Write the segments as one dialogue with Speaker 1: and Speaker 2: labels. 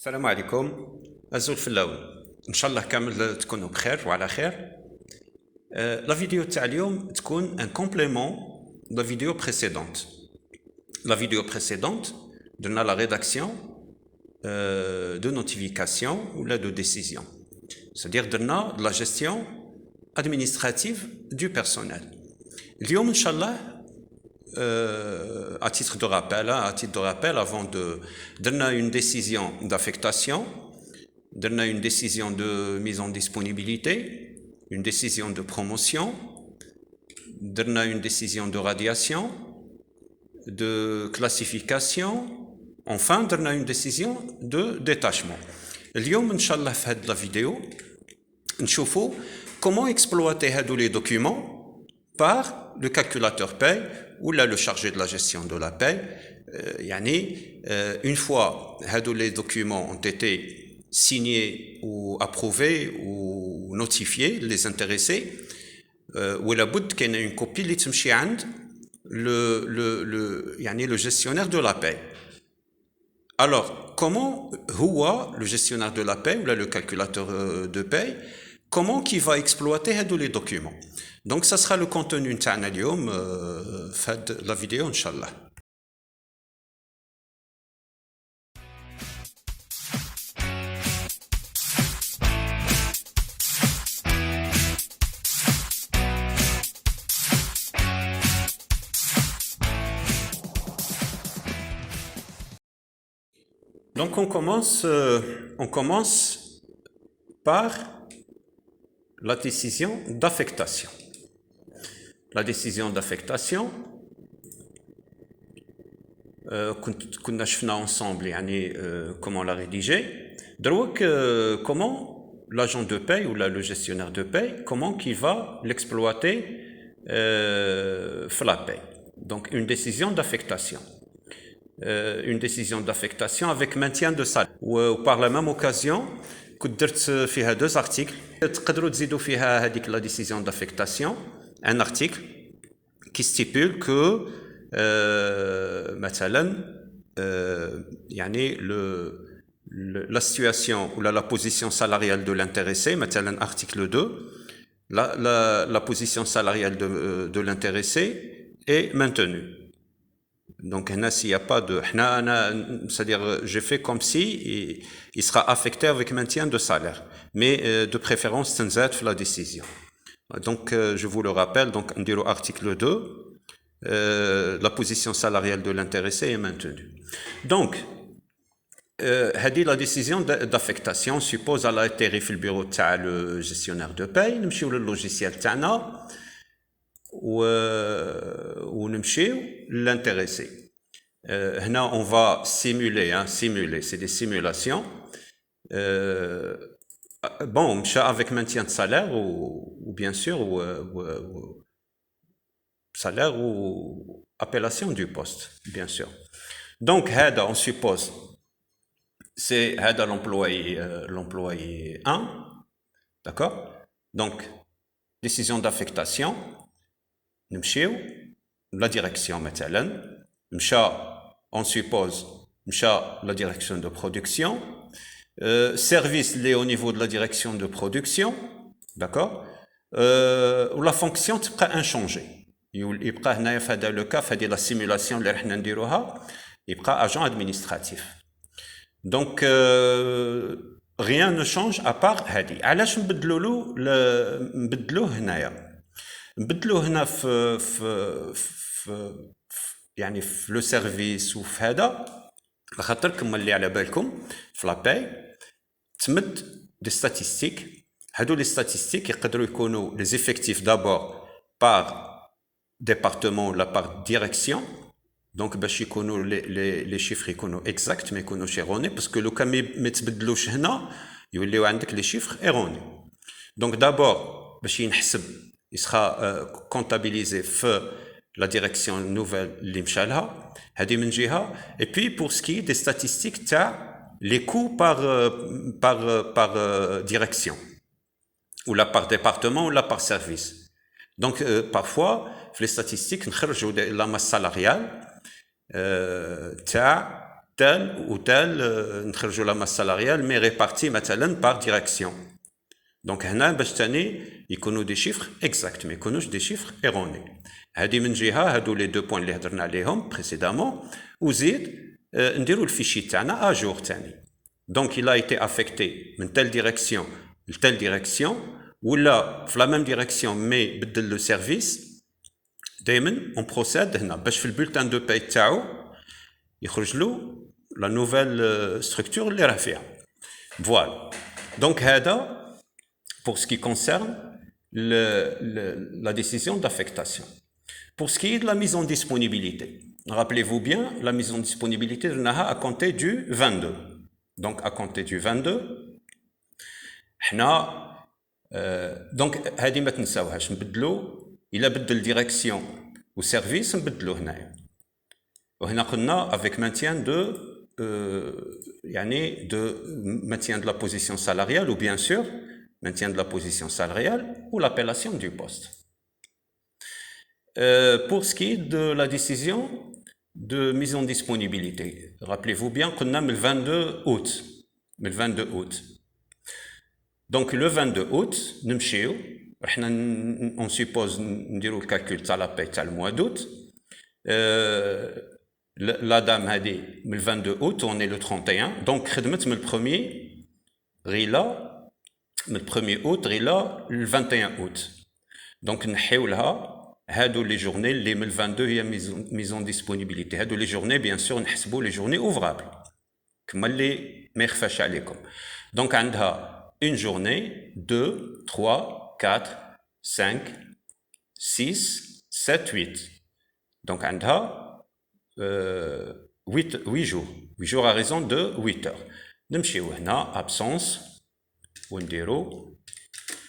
Speaker 1: السلام عليكم. أزول في اللون إن شاء الله كامل تكونوا بخير وعلى خير. لا فيديو تاع اليوم تكون ان كومبليمون لا فيديو بريسيدونت. لا فيديو بريسيدونت درنا لا ريداكسيون دو نوتيفيكاسيون ولا دو ديسيزيون، c'est-à-dire درنا لا جيستيون administrative du personnel. اليوم إن شاء الله à titre de rappel, avant de donner une décision d'affectation, donner une décision de mise en disponibilité, une décision de promotion, donner une décision de radiation, de classification, enfin donner une décision de détachement. اليوم إن شاء الله في هذه la vidéo نشوفوا comment exploiter هذو les documents par le calculateur paye ou là le chargé de la gestion de la paye. Une fois que les documents ont été signés ou approuvés ou notifiés, les intéressés, ou la bout qu'il y a une copie qui تمشي عند le gestionnaire de la paye. Alors, comment le gestionnaire de la paye ou là le calculateur de paye, comment qu'il va exploiter les documents? Donc ça sera le contenu تاعنا اليوم في هاد la vidéo إن شاء الله. Donc on commence par la décision d'affectation. La décision d'affectation, كنا شفنا ensemble comment la rédiger. Donc comment l'agent de paye ou le gestionnaire de paye, comment qu'il va l'exploiter la paye. Donc une décision d'affectation. Une décision d'affectation avec maintien de salaire. Ou par la même occasion, كنت درت فيها deux articles. تقدروا تزيدوا فيها هذيك la décision d'affectation. Un article qui stipule que la situation ou la position salariale de l'intéressé, article 2, la position salariale de l'intéressé est maintenue. Donc s'il n'y a pas de... c'est-à-dire j'ai fait comme si il sera affecté avec maintien de salaire, mais de préférence تنزاد في la décision. Donc, je vous le rappelle, donc, on dit l'article 2, la position salariale de l'intéressé est maintenue. Donc, la décision d'affectation suppose à la été في البيرو تاع le gestionnaire de paye, نمشيو لللوجيسيال تاعنا ونمشيو l'intéressé. هنا on va simuler, c'est des simulations. Bon, avec maintien de salaire ou bien sûr salaire ou appellation du poste, bien sûr. Donc, on suppose c'est l'employé 1, d'accord? Donc, décision d'affectation, la direction مثلا, on suppose la direction de production. Service lié au niveau de la direction de production, d'accord, où la fonction تبقى inchangée. يبقى هنايا في هذا لو كا في هذه لا سيمولاسيون اللي راح نديروها يبقى agent administratif. Donc rien ne change à part هذه. علاش نبدلوه هنايا؟ نبدلوه هنا في لو سيرفيس وفي هذا خاطر كما اللي على بالكم في لاباي تمد دي ستاتيستيك. هادو لي ستاتيستيك يقدروا يكونوا لي زيفيكتيف دابور بار ديبارتمون ولا بار ديريكسيون، دونك باش يكونوا لي شيفر يكونوا اكزاكت ما يكونوش ايروني، باسكو لو كان ما تبدلوش هنا يوليو عندك لي شيفر ايروني. دونك دابور باش ينحسب يسخا كونتابيليزي في la direction nouvelle اللي مشى لها هذه من جهه. et puis pour ce qui est des statistiques تاع les coûts par direction ou la par département ou la par service. Donc parfois في les statistiques نخرجوا la masse salariale تاع tel ou tel نخرجوا la masse salariale mais répartie مثلا par direction. Donc هنا باش تاني يكونوا des chiffres exacts ما يكونوش des chiffres erronés. هذه من جهه هادو لي دو بوين اللي هضرنا عليهم بريسيدامون وزيد نديروا الفيشي تاعنا ا جور تاني. Donc il a été affecté من telle direction ل telle direction ولا في la même direction mais بدل le service. دائما on procède هنا باش في البولتان دو باي تاعو يخرج له la nouvelle structure اللي راه فيها. Voilà. Donc هذا pour ce qui concerne la décision d'affectation. Pour ce qui est de la mise en disponibilité, rappelez-vous bien, la mise en disponibilité de Naha à compter du 22. Donc à compter du 22, donc هذه ما تنساوهاش نبدلو إلا بدل direction ou service نبدلو هنايا. وهنا قلنا avec maintien de يعني de maintien de la position salariale ou bien sûr maintien de la position salariale ou l'appellation du poste. Pour ce qui est de la décision de mise en disponibilité, rappelez-vous bien qu'on a le 22 août. Le 22 août. Donc le 22 août, on suppose نديرو le calcul تاع la paye تاع le mois d'août. La dame a dit le 22 août, on est le 31. Donc خدمت من le 1er غيلا من le 1er août غيلا le 21 août. Donc نحيو لها هادو les journées اللي من 22 هي mise en disponibilité. هادو les journées bien sûr نحسبوا les journées ouvrables. كما اللي ما يخفاش عليكم. Donc عندها une journée, 2, 3, 4, 5, 6, 7, 8. Donc عندها 8 jours. 8 jours à raison de 8 heures. نمشيو هنا absence ونديرو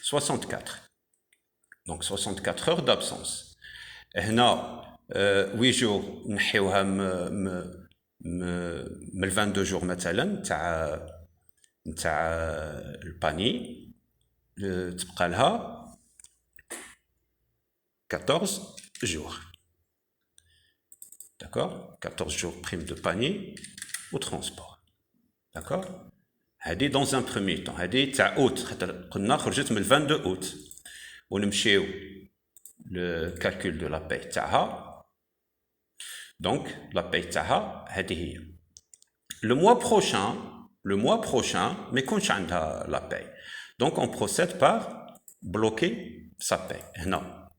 Speaker 1: 64. Donc 64 heures d'absence. هنا 8 jours نحيوها من 22 jours مثلا تاع الباني تبقى لها 14 jours. D'accord? 14 jours prime de panier ou transport. D'accord? هذه dans un premier temps. هذه تاع août. قلنا خرجت من 22 août. ونمشيو le calcul de la paye تاعها. Donc la paye تاعها هذه هي. Le mois prochain ما يكونش عندها la paye. Donc on procède par bloquer sa paye. هنا.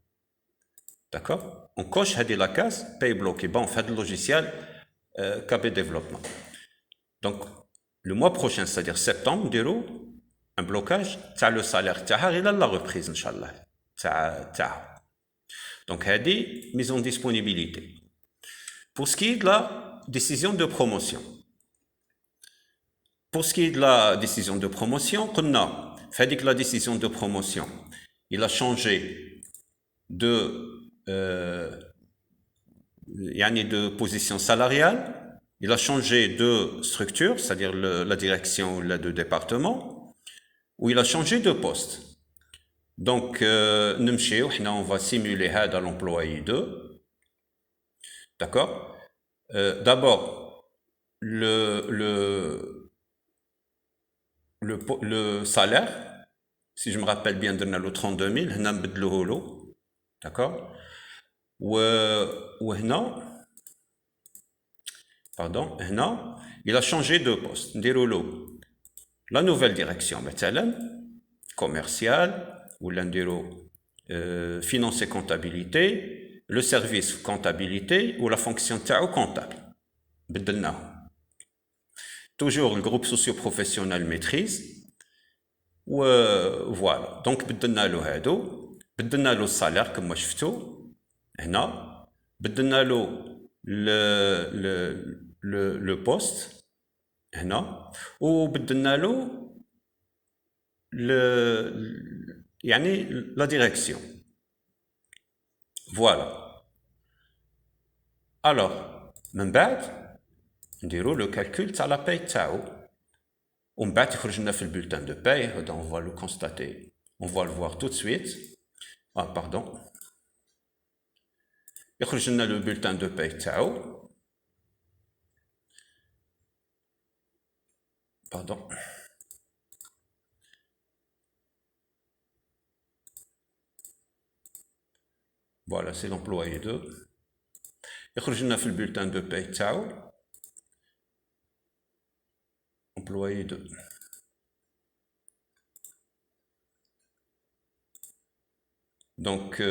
Speaker 1: D'accord? On coche هذه la case paye bloquée. Bon, on fait le logiciel KB développement. Donc le mois prochain, c'est-à-dire septembre, نديرو un blocage تاع le salaire تاعها غير la reprise ان شاء الله تاعها. Donc هذه mise en disponibilité. Pour ce qui est de la décision de promotion. Pour ce qui est de la décision de promotion, قلنا في هذيك la décision de promotion, il a changé de position salariale, il a changé de structure, c'est-à-dire la direction ou le département, ou il a changé de poste. Donc, on va simuler à l'employé 2. D'accord? D'abord, le salaire, si je me rappelle bien, de le 32 000, d'accord? Pardon, il a changé de poste. La nouvelle direction, commerciale, ou finance et comptabilité, le service comptabilité ou la fonction تاعو comptable. بدلناهم. Toujours le groupe socio-professionnel maîtrise. Voilà. Donc بدلنا له هادو. بدلنا له الصالير كما شفتوا هنا. بدلنا له le poste هنا. وبدلنا له la direction. Voilà. Alors, من بعد نديرو le calcul تاع la paye تاعو. ومن بعد يخرج لنا في البولتان de paye. On va le constater. On va le voir tout de suite. Ah, pardon. يخرج لنا le bulletin de paye تاعو. Pardon. Voilà, c'est l'employé 2. يخرج لنا في البولتان دو باي تاعو employé 2. Donc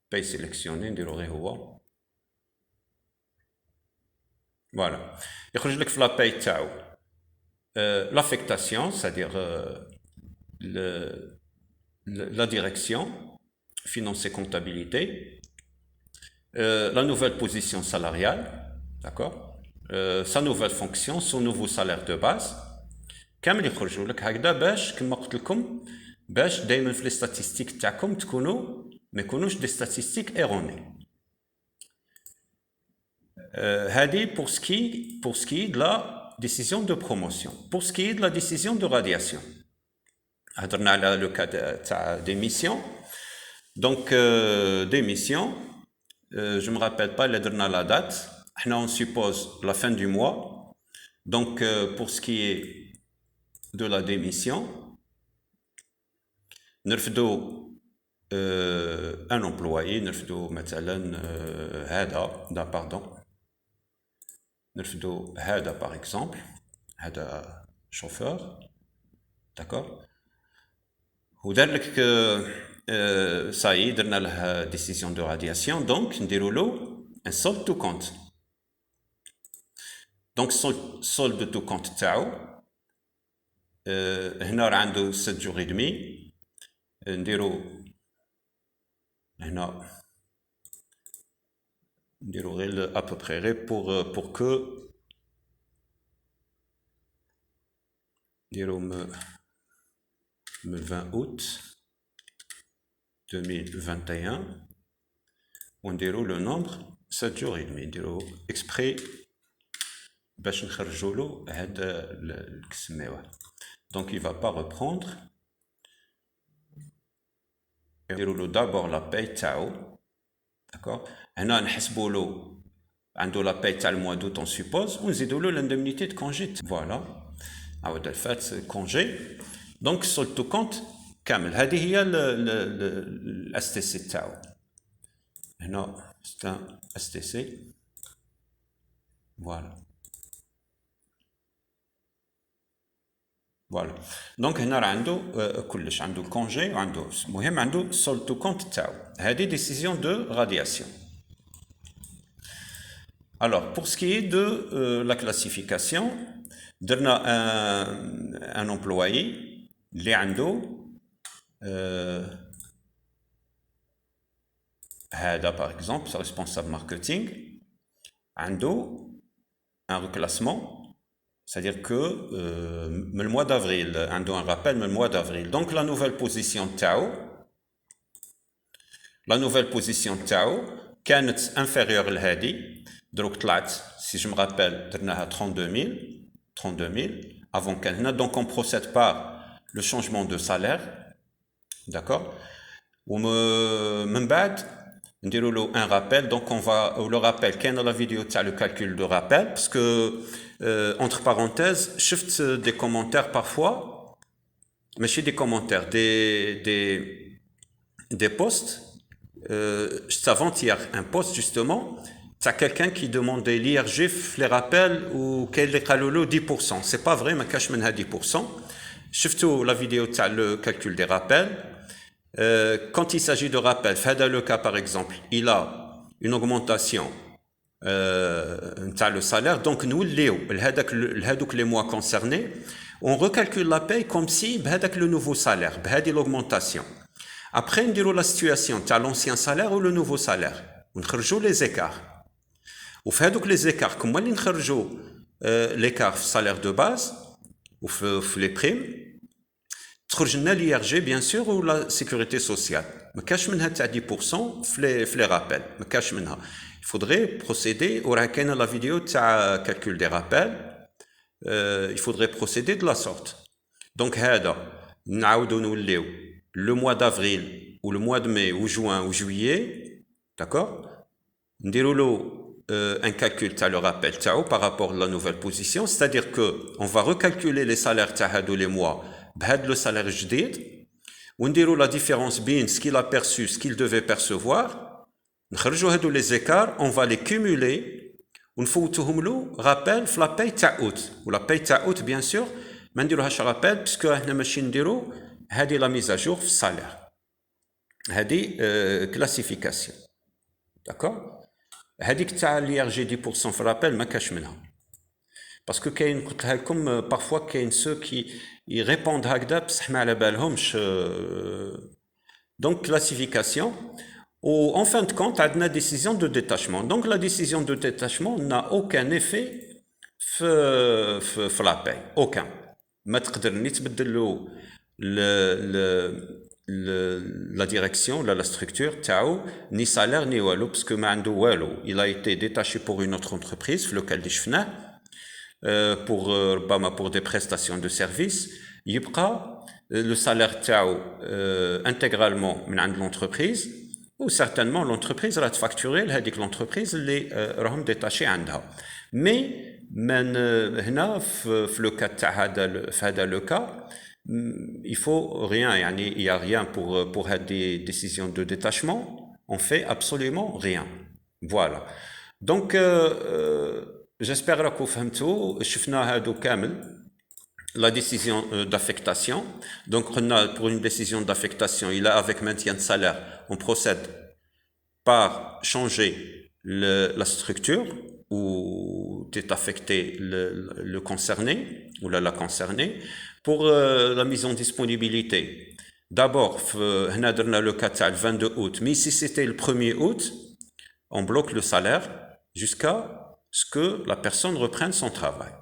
Speaker 1: paye sélectionné نديرو غير هو. Voilà. يخرج لك في لا باي تاعو l'affectation, c'est-à-dire la direction, finance et comptabilité, la nouvelle position salariale, d'accord, sa nouvelle fonction, son nouveau salaire de base. كامل يخرجوا لك هكذا باش كما قلت لكم باش دائما في لي ستاتستيك تاعكم تكونوا ما يكونوش دي ستاتستيك ايروني. هذه pour ce qui est de la décision de promotion. Pour ce qui est de la décision de radiation, هضرنا على le cas تاع démission. Donc démission, je me rappelle pas, هضرنا la date. On suppose la fin du mois. Donc pour ce qui est de la démission, نرفدو un employé, نرفدو مثلا هذا pardon, نرفدو هذا par exemple, هذا chauffeur, d'accord, ودار لك ça y est درنا له décision de radiation, donc نديرو له un solde tout compte. Donc solde tout compte تاعو هنا راه عنده 7 jours et demi. نديرو هنا نديرو غير à peu près غير pour que نديرو من 20 août 2021 ونديرو le nombre 7 jours et demi. نديرو exprès باش نخرجو له هذا الكسميوه. Donc il va pas reprendre. نديرو له d'abord la paye تاعو, d'accord. هنا نحسبوا له عنده la paye تاع الموا d'août on suppose ونزيدو له l'indemnité de congé. Voilà, عاود الفات congé. Donc solde tout compte كامل. هذه هي ال STC تاعو. هنا c'est un STC. Voilà. Voilà. Donc هنا راه عنده كلش, عنده الكونجي وعنده المهم عنده solde tout compte تاعو. هذه décision de radiation. Alors pour ce qui est de la classification, درنا un employé اللي عنده هذا par exemple c'est responsable marketing, عنده un reclassement. C'est-à-dire que le mois d'avril, un rappel, le mois d'avril. Donc la nouvelle position تاعو كانت inférieure لهذه. دروك طلعت, si je me rappelle, درناها 32 000 avant كان هنا. Donc on procède par le changement de salaire, d'accord. ومن بعد نديرو له un rappel. Donc on va le rappel كاين la vidéo تاع le calcul de rappel, parce que entre parenthèses, shift des commentaires parfois, mais chez des commentaires, des posts. Avant-hier, un post justement, tu as quelqu'un qui demandait l'IRG, les rappels, ou quel est le 10%. C'est pas vrai, mais cache menha 10%. Shift la vidéo, tu as le calcul des rappels. Quand il s'agit de rappels, dans le cas par exemple, il a une augmentation le salaire, donc nous les mois concernés on recalcule la paye comme si le nouveau salaire l'augmentation. Après on dira la situation l'ancien salaire ou le nouveau salaire, on نخرجوا les écarts. وفي هذوك les écarts comme اللي نخرجوا l'écart salaire de base ou les primes تخرج لنا l'IRG bien sûr ou la sécurité sociale. ما كاش منها تاع 10% في les rappels, ما كاش منها. Il faudrait procéder, وراه كاينه la vidéo تاع calcul des rappels, il faudrait procéder de la sorte. Donc هذا نعاودو نوليو le mois d'avril ou le mois de mai ou juin ou juillet, d'accord. نديرو له un calcul تاع le rappel تاعو par rapport à la nouvelle position, c'est-à-dire que on va recalculer les salaires تاع هادو les mois بهاد le salaire جديد ونديروا la différence بين ce qu'il a perçu, ce qu'il devait percevoir, نخرجوا هادو les écarts, on va les cumuler ونفوتوهم له rappel في la paye تاع août ولا paye تاع août bien sûr ما نديروهاش rappel باسكو احنا ماشي نديروا هذه la mise à jour في السالير هذه classification d'accord هذيك تاع لي جي 10% في الرابيل ما كاش منها باسكو كاين قلت لكم بارفوا كاين سو كي يريبوند هكذا بصح ما على بالهمش دونك كلاسيفيكاسيون و en fin de compte عندنا décision de détachement donc la décision de détachement n'a aucun effet في la paye aucun ما تقدر ني تبدل له la direction, la structure, تاعو, ni salaire, ni والو, parce que ما عنده والو. Il a été détaché pour une autre entreprise, في lequel شفناه, pour des prestations de services. يبقى le salaire تاعو intégralement من عند l'entreprise, ou certainement l'entreprise راح تفاكتوري لهذيك l'entreprise اللي راهم détachés عندها. Mais من هنا في le cas تاع هذا le cas, il faut rien, il n'y a rien pour des décisions de détachement, on fait absolument rien. Voilà. Donc, j'espère que vous avez compris la décision d'affectation. Donc, pour une décision d'affectation, il a avec maintien de salaire, on procède par changer la structure où est affecté le concerné ou la concernée. Pour la mise en disponibilité, d'abord, on a le cas le 22 août, mais si c'était le 1er août, on bloque le salaire jusqu'à ce que la personne reprenne son travail.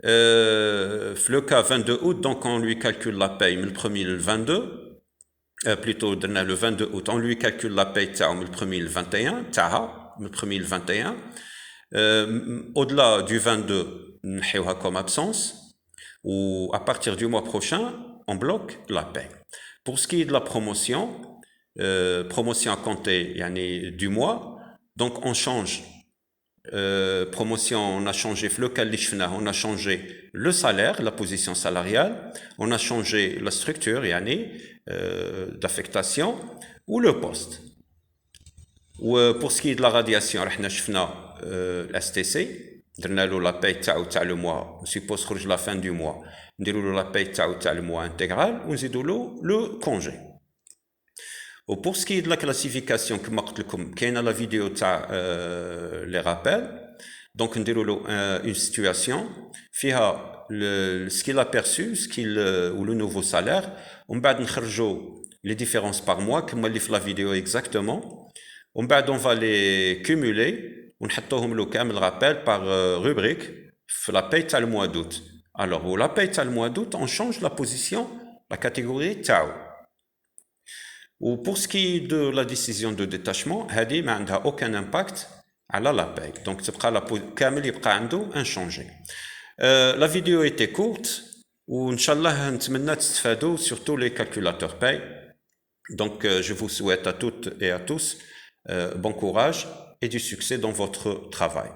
Speaker 1: Le cas 22 août, donc on lui calcule la paye, le 1er le 22, plutôt le 22 août, on lui calcule la paye le 1er le 21, le 1er le 21, au-delà du 22, on a comme absence. Ou à partir du mois prochain, on bloque la paie. Pour ce qui est de la promotion, promotion à compter du mois, donc on change, promotion, on a changé on a changé le salaire, la position salariale, on a changé la structure d'affectation ou le poste. Ou pour ce qui est de la radiation, on a changé l'STC, درنا له لا باي تاعو تاع لو موا سيبوز خرج لا فان دو موا نديروا له لا باي تاعو تاع لو موا انتغرال ونزيدوا له لو كونجي و بور سكي د لا كلاسيفيكاسيون كما قلت لكم كاينه لا فيديو تاع لي رابيل دونك نديروا له اون سيتوياسيون فيها سكيل ابيرسو سكيل و لو نوفو سالير ومن بعد نخرجوا لي ديفيرونس بار موا كما اللي في لا فيديو اكزاكتومون ومن بعد اون فا لي كومولي ونحطوهم له كامل رابيل par rubrique في la paye تاع le mois d'août. Alors, pour la paye تاع le mois d'août, on change la position, la catégorie تاعو. Ou pour ce qui est de la décision de détachement, هذه ما عندها aucun impact على la paye. Donc, تبقى كامل يبقى عنده inchangé. La vidéo était courte وإن شاء الله نتمنى تستفادوا surtout les calculateurs paye. Donc, je vous souhaite à toutes et à tous bon courage et du succès dans votre travail.